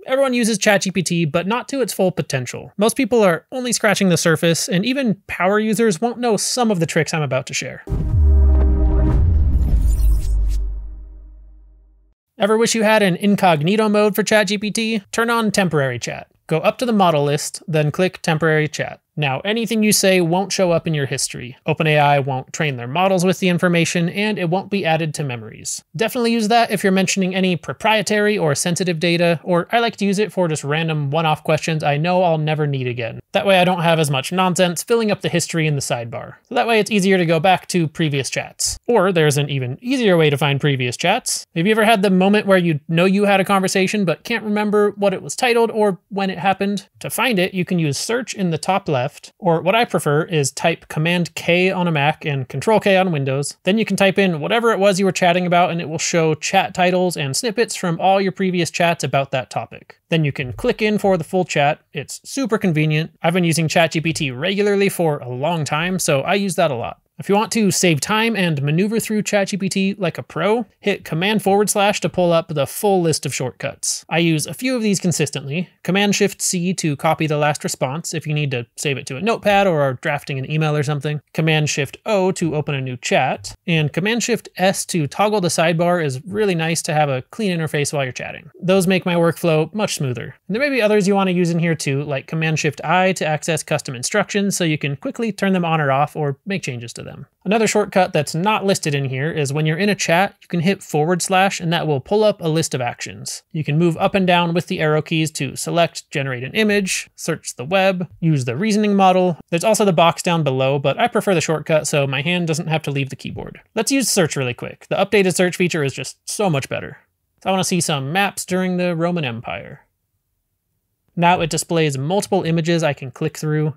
Everyone uses ChatGPT, but not to its full potential. Most people are only scratching the surface, and even power users won't know some of the tricks I'm about to share. Ever wish you had an incognito mode for ChatGPT? Turn on temporary chat. Go up to the model list, then click temporary chat. Now, anything you say won't show up in your history. OpenAI won't train their models with the information, and it won't be added to memories. Definitely use that if you're mentioning any proprietary or sensitive data, or I like to use it for just random one-off questions I know I'll never need again. That way I don't have as much nonsense filling up the history in the sidebar. So that way it's easier to go back to previous chats. Or there's an even easier way to find previous chats. Have you ever had the moment where you know you had a conversation but can't remember what it was titled or when it happened? To find it, you can use search in the top left, or what I prefer is type Command K on a Mac and Control K on Windows. Then you can type in whatever it was you were chatting about and it will show chat titles and snippets from all your previous chats about that topic. Then you can click in for the full chat. It's super convenient. I've been using ChatGPT regularly for a long time, so I use that a lot. If you want to save time and maneuver through ChatGPT like a pro, hit Command// to pull up the full list of shortcuts. I use a few of these consistently. Command-Shift-C to copy the last response if you need to save it to a notepad or are drafting an email or something. Command-Shift-O to open a new chat. And Command-Shift-S to toggle the sidebar is really nice to have a clean interface while you're chatting. Those make my workflow much smoother. And there may be others you want to use in here too, like Command-Shift-I to access custom instructions so you can quickly turn them on or off or make changes to them. Another shortcut that's not listed in here is when you're in a chat, you can hit / and that will pull up a list of actions. You can move up and down with the arrow keys to select, generate an image, search the web, use the reasoning model. There's also the box down below, but I prefer the shortcut so my hand doesn't have to leave the keyboard. Let's use search really quick. The updated search feature is just so much better. So I want to see some maps during the Roman Empire. Now it displays multiple images I can click through.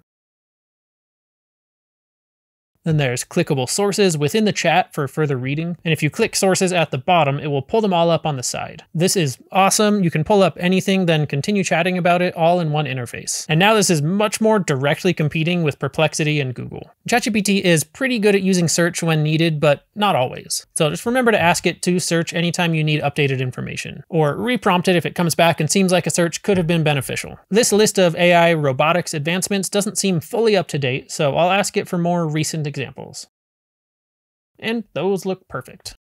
Then there's clickable sources within the chat for further reading. And if you click sources at the bottom, it will pull them all up on the side. This is awesome. You can pull up anything, then continue chatting about it all in one interface. And now this is much more directly competing with Perplexity and Google. ChatGPT is pretty good at using search when needed, but not always. So just remember to ask it to search anytime you need updated information, or reprompt it if it comes back and seems like a search could have been beneficial. This list of AI robotics advancements doesn't seem fully up to date, so I'll ask it for more recent examples. And those look perfect.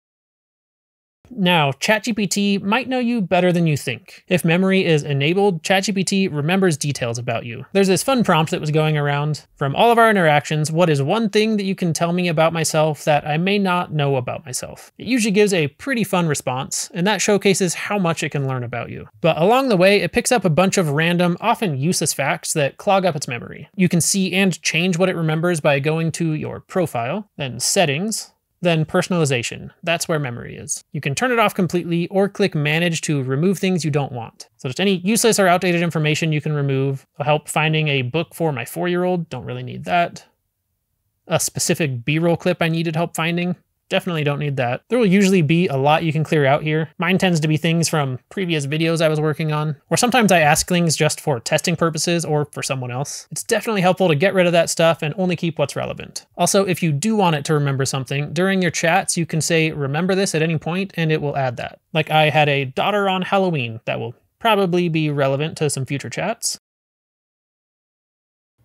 Now, ChatGPT might know you better than you think. If memory is enabled, ChatGPT remembers details about you. There's this fun prompt that was going around. From all of our interactions, what is one thing that you can tell me about myself that I may not know about myself? It usually gives a pretty fun response, and that showcases how much it can learn about you. But along the way, it picks up a bunch of random, often useless facts that clog up its memory. You can see and change what it remembers by going to your profile, then settings, then personalization. That's where memory is. You can turn it off completely or click manage to remove things you don't want. So just any useless or outdated information you can remove. It'll help finding a book for my 4-year-old. Don't really need that. A specific B-roll clip I needed help finding. Definitely don't need that. There will usually be a lot you can clear out here. Mine tends to be things from previous videos I was working on, or sometimes I ask things just for testing purposes or for someone else. It's definitely helpful to get rid of that stuff and only keep what's relevant. Also, if you do want it to remember something, during your chats, you can say, remember this at any point, and it will add that. Like I had a daughter on Halloween that will probably be relevant to some future chats.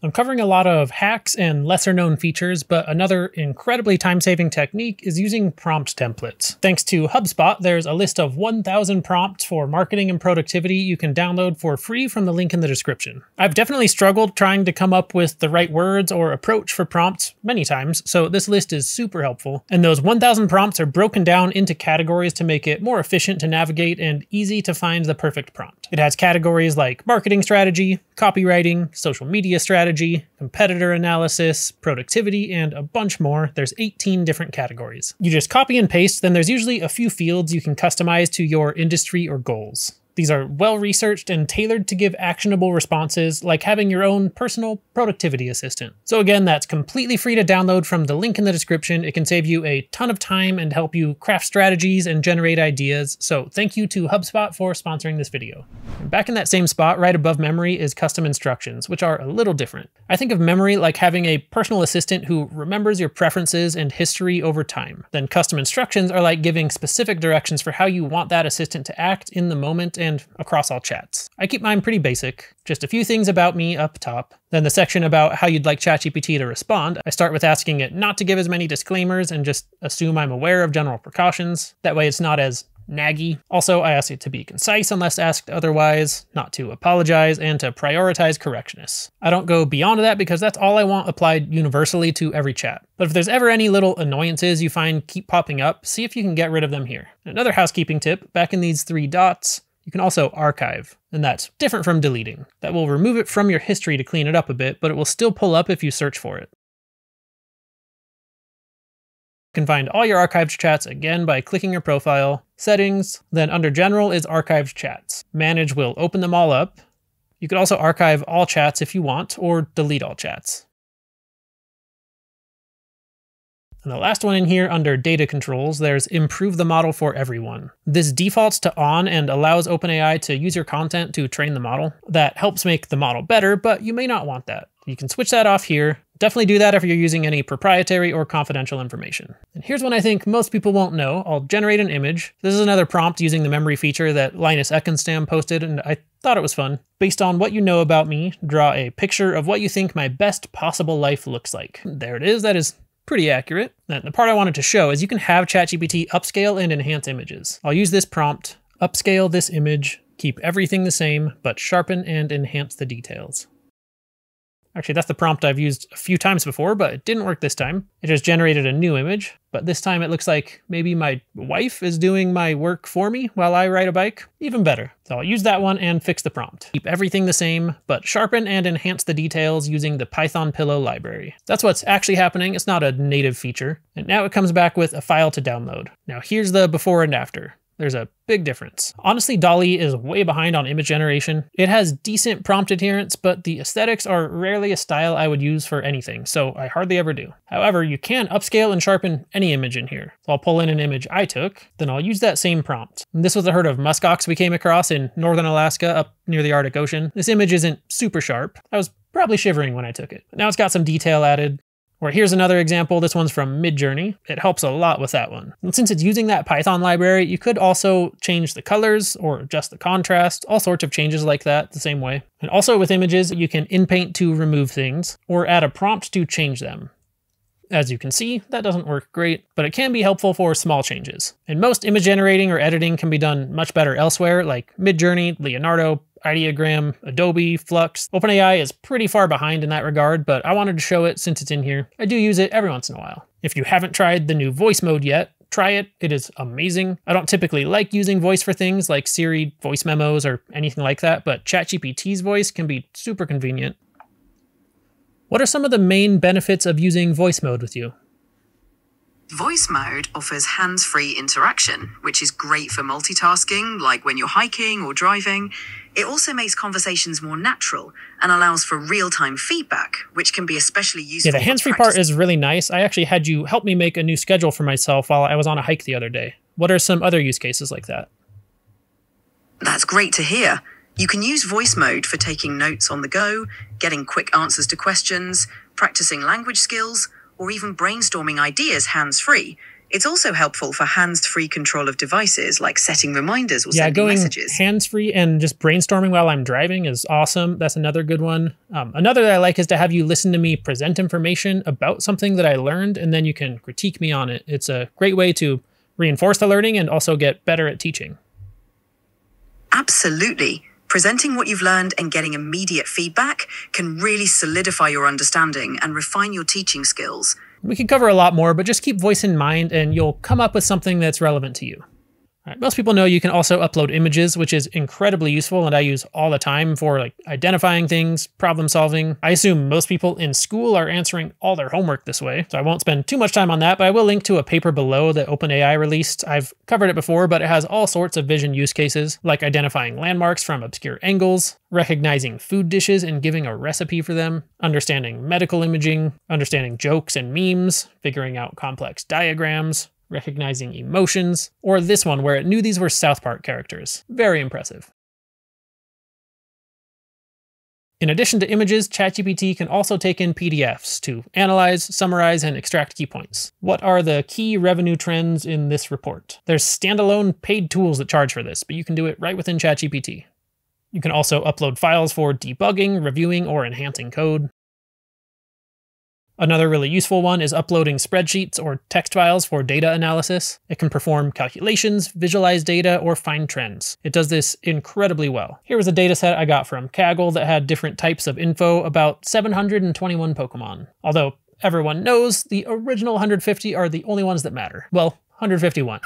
I'm covering a lot of hacks and lesser known features, but another incredibly time-saving technique is using prompt templates. Thanks to HubSpot, there's a list of 1,000 prompts for marketing and productivity you can download for free from the link in the description. I've definitely struggled trying to come up with the right words or approach for prompts many times, so this list is super helpful. And those 1,000 prompts are broken down into categories to make it more efficient to navigate and easy to find the perfect prompt. It has categories like marketing strategy, copywriting, social media strategy, competitor analysis, productivity, and a bunch more. There's 18 different categories. You just copy and paste, then there's usually a few fields you can customize to your industry or goals. These are well-researched and tailored to give actionable responses, like having your own personal productivity assistant. So again, that's completely free to download from the link in the description. It can save you a ton of time and help you craft strategies and generate ideas. So thank you to HubSpot for sponsoring this video. And back in that same spot, right above memory, is custom instructions, which are a little different. I think of memory like having a personal assistant who remembers your preferences and history over time. Then custom instructions are like giving specific directions for how you want that assistant to act in the moment, and and across all chats. I keep mine pretty basic, just a few things about me up top. Then the section about how you'd like ChatGPT to respond, I start with asking it not to give as many disclaimers and just assume I'm aware of general precautions. That way it's not as naggy. Also, I ask it to be concise unless asked otherwise, not to apologize, and to prioritize correctness. I don't go beyond that because that's all I want applied universally to every chat. But if there's ever any little annoyances you find keep popping up, see if you can get rid of them here. Another housekeeping tip, back in these 3 dots, you can also archive, and that's different from deleting. That will remove it from your history to clean it up a bit, but it will still pull up if you search for it. You can find all your archived chats again by clicking your profile, settings, then under general is archived chats. Manage will open them all up. You could also archive all chats if you want, or delete all chats. And the last one in here under data controls, there's improve the model for everyone. This defaults to on and allows OpenAI to use your content to train the model. That helps make the model better, but you may not want that. You can switch that off here. Definitely do that if you're using any proprietary or confidential information. And here's one I think most people won't know. I'll generate an image. This is another prompt using the memory feature that Linus Ekenstam posted, and I thought it was fun. Based on what you know about me, draw a picture of what you think my best possible life looks like. There it is. That is pretty accurate. And the part I wanted to show is you can have ChatGPT upscale and enhance images. I'll use this prompt, upscale this image, keep everything the same, but sharpen and enhance the details. Actually, that's the prompt I've used a few times before, but it didn't work this time. It just generated a new image, but this time it looks like maybe my wife is doing my work for me while I ride a bike. Even better. So I'll use that one and fix the prompt. Keep everything the same, but sharpen and enhance the details using the Python Pillow library. That's what's actually happening. It's not a native feature. And now it comes back with a file to download. Now here's the before and after. There's a big difference. Honestly, DALL-E is way behind on image generation. It has decent prompt adherence, but the aesthetics are rarely a style I would use for anything, so I hardly ever do. However, you can upscale and sharpen any image in here. So I'll pull in an image I took, then I'll use that same prompt. And this was a herd of muskox we came across in northern Alaska up near the Arctic Ocean. This image isn't super sharp. I was probably shivering when I took it. But now it's got some detail added. Or here's another example, this one's from Midjourney. It helps a lot with that one. And since it's using that Python library, you could also change the colors or adjust the contrast, all sorts of changes like that the same way. And also with images, you can inpaint to remove things or add a prompt to change them. As you can see, that doesn't work great, but it can be helpful for small changes. And most image generating or editing can be done much better elsewhere, like Midjourney, Leonardo, Ideogram, Adobe, Flux. OpenAI is pretty far behind in that regard, but I wanted to show it since it's in here. I do use it every once in a while. If you haven't tried the new voice mode yet, try it. It is amazing. I don't typically like using voice for things like Siri voice memos or anything like that, but ChatGPT's voice can be super convenient. What are some of the main benefits of using voice mode with you? Voice mode offers hands-free interaction, which is great for multitasking, like when you're hiking or driving. It also makes conversations more natural and allows for real-time feedback, which can be especially useful. Yeah, the hands-free part is really nice. I actually had you help me make a new schedule for myself while I was on a hike the other day. What are some other use cases like that? That's great to hear. You can use voice mode for taking notes on the go, getting quick answers to questions, practicing language skills, or even brainstorming ideas hands-free. It's also helpful for hands-free control of devices, like setting reminders or sending messages. Yeah, going hands-free and just brainstorming while I'm driving is awesome. That's another good one. Another that I like is to have you listen to me present information about something that I learned, and then you can critique me on it. It's a great way to reinforce the learning and also get better at teaching. Absolutely. Presenting what you've learned and getting immediate feedback can really solidify your understanding and refine your teaching skills. We could cover a lot more, but just keep voice in mind and you'll come up with something that's relevant to you. All right, most people know you can also upload images, which is incredibly useful and I use all the time for like identifying things, problem solving. I assume most people in school are answering all their homework this way, so I won't spend too much time on that, but I will link to a paper below that OpenAI released. I've covered it before, but it has all sorts of vision use cases, like identifying landmarks from obscure angles, recognizing food dishes and giving a recipe for them, understanding medical imaging, understanding jokes and memes, figuring out complex diagrams, recognizing emotions, or this one where it knew these were South Park characters. Very impressive. In addition to images, ChatGPT can also take in PDFs to analyze, summarize, and extract key points. What are the key revenue trends in this report? There's standalone paid tools that charge for this, but you can do it right within ChatGPT. You can also upload files for debugging, reviewing, or enhancing code. Another really useful one is uploading spreadsheets or text files for data analysis. It can perform calculations, visualize data, or find trends. It does this incredibly well. Here was a dataset I got from Kaggle that had different types of info about 721 Pokemon. Although everyone knows the original 150 are the only ones that matter. Well, 151.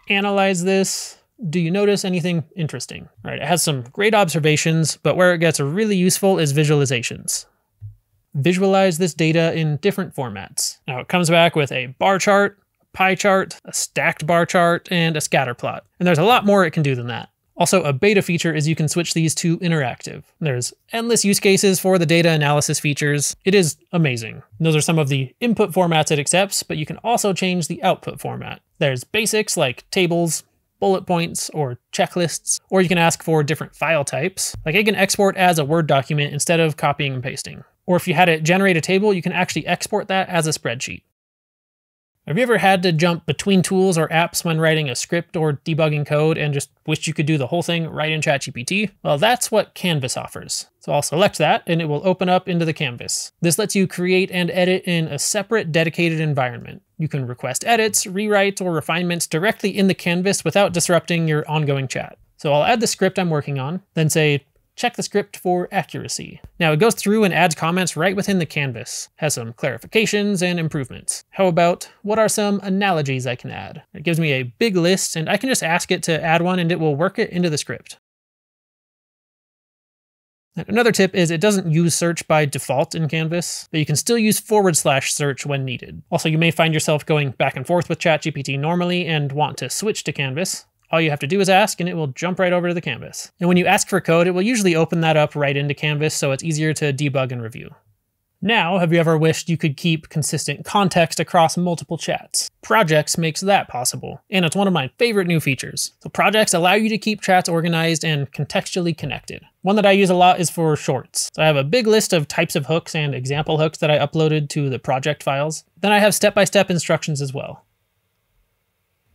Analyze this. Do you notice anything interesting? Right, it has some great observations, but where it gets really useful is visualizations. Visualize this data in different formats. Now it comes back with a bar chart, a pie chart, a stacked bar chart, and a scatter plot. And there's a lot more it can do than that. Also, a beta feature is you can switch these to interactive. There's endless use cases for the data analysis features. It is amazing. Those are some of the input formats it accepts, but you can also change the output format. There's basics like tables, bullet points, or checklists, or you can ask for different file types. Like it can export as a Word document instead of copying and pasting. Or if you had it generate a table, you can actually export that as a spreadsheet. Have you ever had to jump between tools or apps when writing a script or debugging code and just wished you could do the whole thing right in ChatGPT? Well, that's what Canvas offers. So I'll select that and it will open up into the canvas. This lets you create and edit in a separate dedicated environment. You can request edits, rewrites, or refinements directly in the canvas without disrupting your ongoing chat. So I'll add the script I'm working on, then say, check the script for accuracy. Now it goes through and adds comments right within the canvas, has some clarifications and improvements. How about, what are some analogies I can add? It gives me a big list and I can just ask it to add one and it will work it into the script. Another tip is it doesn't use search by default in Canvas, but you can still use /search when needed. Also, you may find yourself going back and forth with ChatGPT normally and want to switch to Canvas. All you have to do is ask and it will jump right over to the canvas. And when you ask for code, it will usually open that up right into Canvas, so it's easier to debug and review. Now, have you ever wished you could keep consistent context across multiple chats? Projects makes that possible, and it's one of my favorite new features. So projects allow you to keep chats organized and contextually connected. One that I use a lot is for shorts. So I have a big list of types of hooks and example hooks that I uploaded to the project files. Then I have step-by-step instructions as well.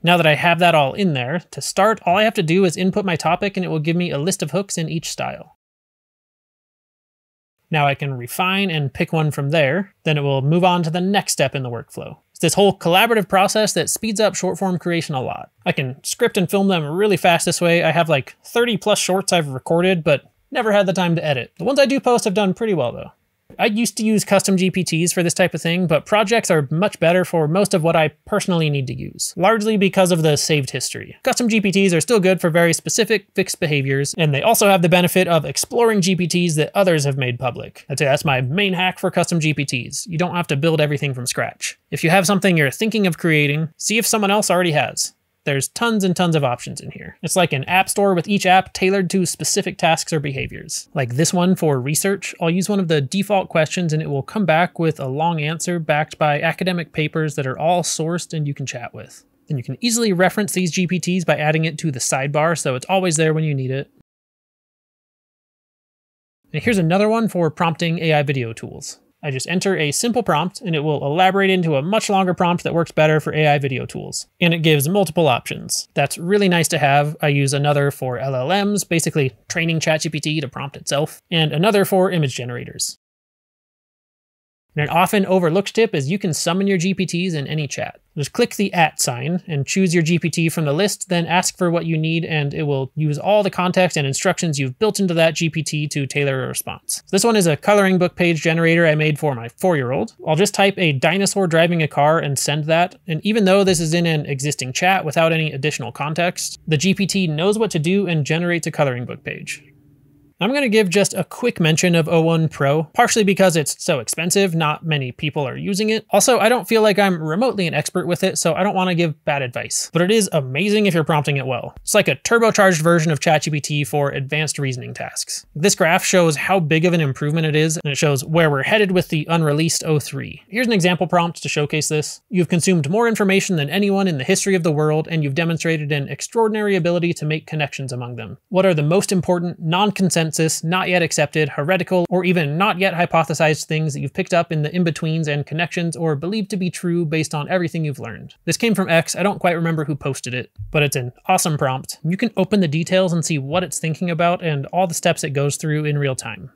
Now that I have that all in there, to start, all I have to do is input my topic and it will give me a list of hooks in each style. Now I can refine and pick one from there, then it will move on to the next step in the workflow. It's this whole collaborative process that speeds up short form creation a lot. I can script and film them really fast this way. I have like 30 plus shorts I've recorded, but never had the time to edit. The ones I do post have done pretty well though. I used to use custom GPTs for this type of thing, but projects are much better for most of what I personally need to use, largely because of the saved history. Custom GPTs are still good for very specific fixed behaviors, and they also have the benefit of exploring GPTs that others have made public. I'd say that's my main hack for custom GPTs. You don't have to build everything from scratch. If you have something you're thinking of creating, see if someone else already has. There's tons and tons of options in here. It's like an app store with each app tailored to specific tasks or behaviors. Like this one for research, I'll use one of the default questions and it will come back with a long answer backed by academic papers that are all sourced and you can chat with. Then you can easily reference these GPTs by adding it to the sidebar, so it's always there when you need it. And here's another one for prompting AI video tools. I just enter a simple prompt and it will elaborate into a much longer prompt that works better for AI video tools. And it gives multiple options. That's really nice to have. I use another for LLMs, basically training ChatGPT to prompt itself, and another for image generators. And an often overlooked tip is you can summon your GPTs in any chat. Just click the @ sign and choose your GPT from the list, then ask for what you need and it will use all the context and instructions you've built into that GPT to tailor a response. So this one is a coloring book page generator I made for my 4-year-old. I'll just type a dinosaur driving a car and send that, and even though this is in an existing chat without any additional context, the GPT knows what to do and generates a coloring book page. I'm going to give just a quick mention of O1 Pro, partially because it's so expensive, not many people are using it. Also, I don't feel like I'm remotely an expert with it, so I don't want to give bad advice. But it is amazing if you're prompting it well. It's like a turbocharged version of ChatGPT for advanced reasoning tasks. This graph shows how big of an improvement it is, and it shows where we're headed with the unreleased O3. Here's an example prompt to showcase this. You've consumed more information than anyone in the history of the world, and you've demonstrated an extraordinary ability to make connections among them. What are the most important non-consent consensus, not yet accepted, heretical, or even not yet hypothesized things that you've picked up in the in-betweens and connections or believed to be true based on everything you've learned. This came from X. I don't quite remember who posted it, but it's an awesome prompt. You can open the details and see what it's thinking about and all the steps it goes through in real time.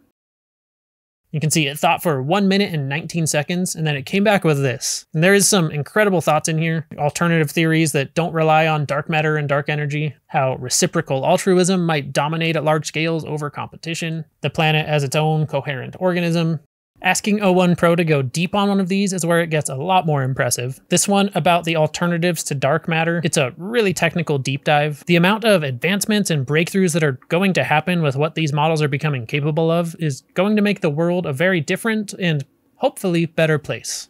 You can see it thought for 1 minute and 19 seconds, and then it came back with this. And there is some incredible thoughts in here. Alternative theories that don't rely on dark matter and dark energy, how reciprocal altruism might dominate at large scales over competition, the planet as its own coherent organism. Asking O1 Pro to go deep on one of these is where it gets a lot more impressive. This one about the alternatives to dark matter, it's a really technical deep dive. The amount of advancements and breakthroughs that are going to happen with what these models are becoming capable of is going to make the world a very different and hopefully better place.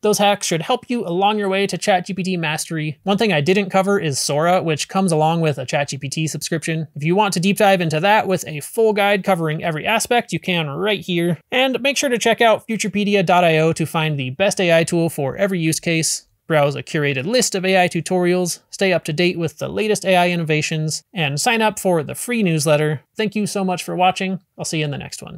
Those hacks should help you along your way to ChatGPT mastery. One thing I didn't cover is Sora, which comes along with a ChatGPT subscription. If you want to deep dive into that with a full guide covering every aspect, you can right here. And make sure to check out Futurepedia.io to find the best AI tool for every use case. Browse a curated list of AI tutorials, stay up to date with the latest AI innovations, and sign up for the free newsletter. Thank you so much for watching. I'll see you in the next one.